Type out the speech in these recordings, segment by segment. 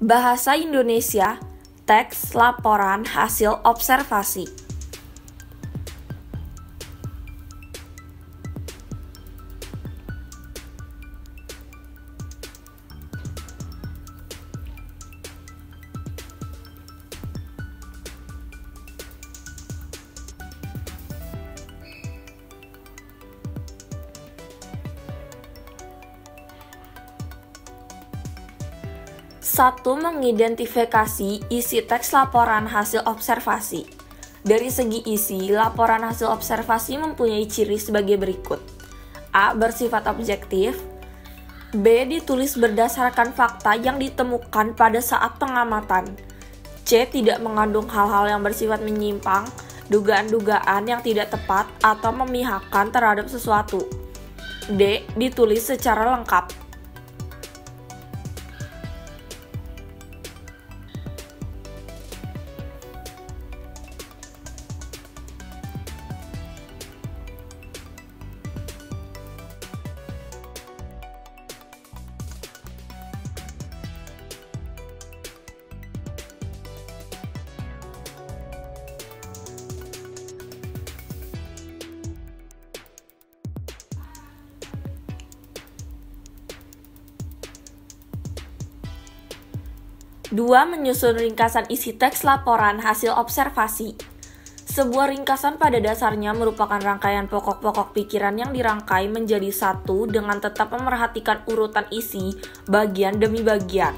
Bahasa Indonesia, teks laporan hasil observasi. Satu, mengidentifikasi isi teks laporan hasil observasi. Dari segi isi, laporan hasil observasi mempunyai ciri sebagai berikut. A. Bersifat objektif. B. Ditulis berdasarkan fakta yang ditemukan pada saat pengamatan. C. Tidak mengandung hal-hal yang bersifat menyimpang, dugaan-dugaan yang tidak tepat, atau memihakkan terhadap sesuatu. D. Ditulis secara lengkap. Dua, menyusun ringkasan isi teks laporan hasil observasi. Sebuah ringkasan pada dasarnya merupakan rangkaian pokok-pokok pikiran yang dirangkai menjadi satu dengan tetap memerhatikan urutan isi bagian demi bagian,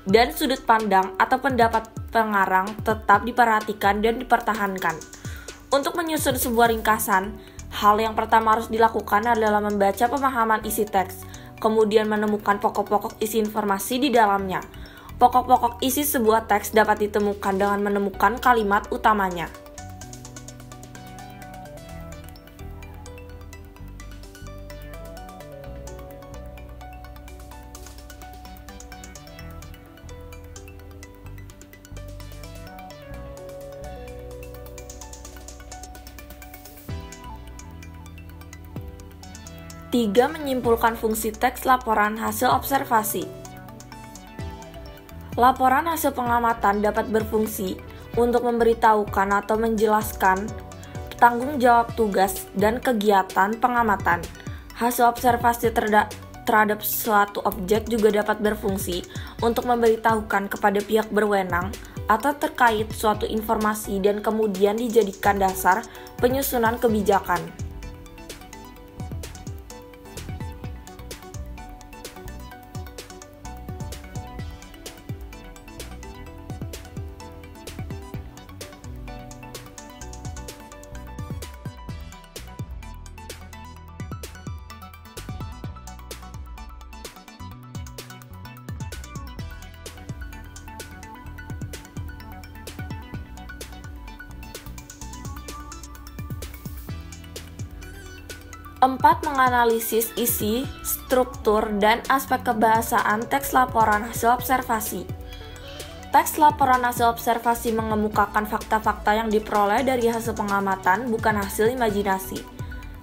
dan sudut pandang atau pendapat pengarang tetap diperhatikan dan dipertahankan. Untuk menyusun sebuah ringkasan, hal yang pertama harus dilakukan adalah membaca pemahaman isi teks, kemudian menemukan pokok-pokok isi informasi di dalamnya. Pokok-pokok isi sebuah teks dapat ditemukan dengan menemukan kalimat utamanya. Tiga, menyimpulkan fungsi teks laporan hasil observasi. Laporan hasil pengamatan dapat berfungsi untuk memberitahukan atau menjelaskan tanggung jawab tugas dan kegiatan pengamatan. Hasil observasi terhadap suatu objek juga dapat berfungsi untuk memberitahukan kepada pihak berwenang atau terkait suatu informasi dan kemudian dijadikan dasar penyusunan kebijakan. Empat, menganalisis isi, struktur, dan aspek kebahasaan teks laporan hasil observasi. Teks laporan hasil observasi mengemukakan fakta-fakta yang diperoleh dari hasil pengamatan, bukan hasil imajinasi.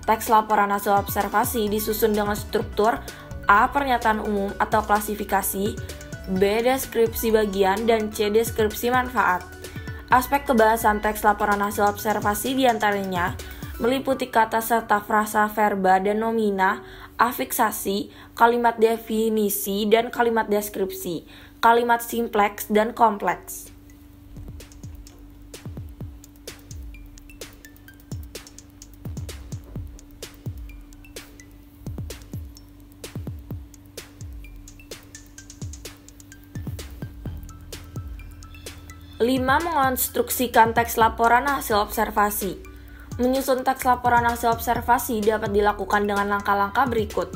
Teks laporan hasil observasi disusun dengan struktur A. Pernyataan umum atau klasifikasi, B. Deskripsi bagian, dan C. Deskripsi manfaat. Aspek kebahasan teks laporan hasil observasi diantaranya meliputi kata serta frasa verba dan nomina, afiksasi, kalimat definisi dan kalimat deskripsi, kalimat simpleks dan kompleks. Lima, mengonstruksikan teks laporan hasil observasi. Menyusun teks laporan hasil observasi dapat dilakukan dengan langkah-langkah berikut.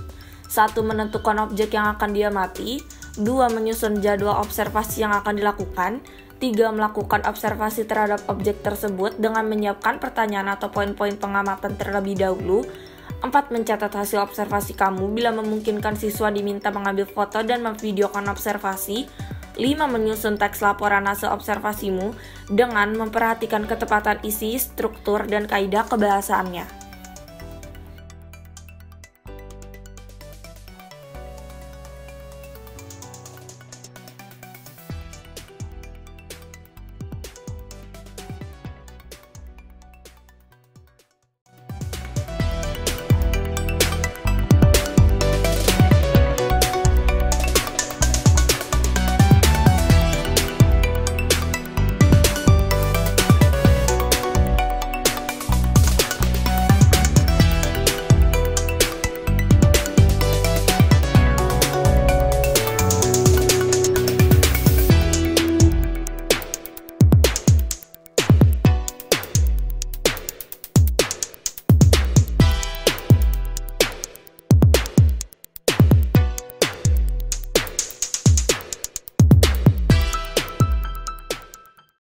1. Menentukan objek yang akan diamati. 2. Menyusun jadwal observasi yang akan dilakukan. 3. Melakukan observasi terhadap objek tersebut dengan menyiapkan pertanyaan atau poin-poin pengamatan terlebih dahulu. 4. Mencatat hasil observasi kamu bila memungkinkan siswa diminta mengambil foto dan memvideokan observasi. 5. Menyusun teks laporan hasil observasimu dengan memperhatikan ketepatan isi, struktur, dan kaidah kebahasaannya.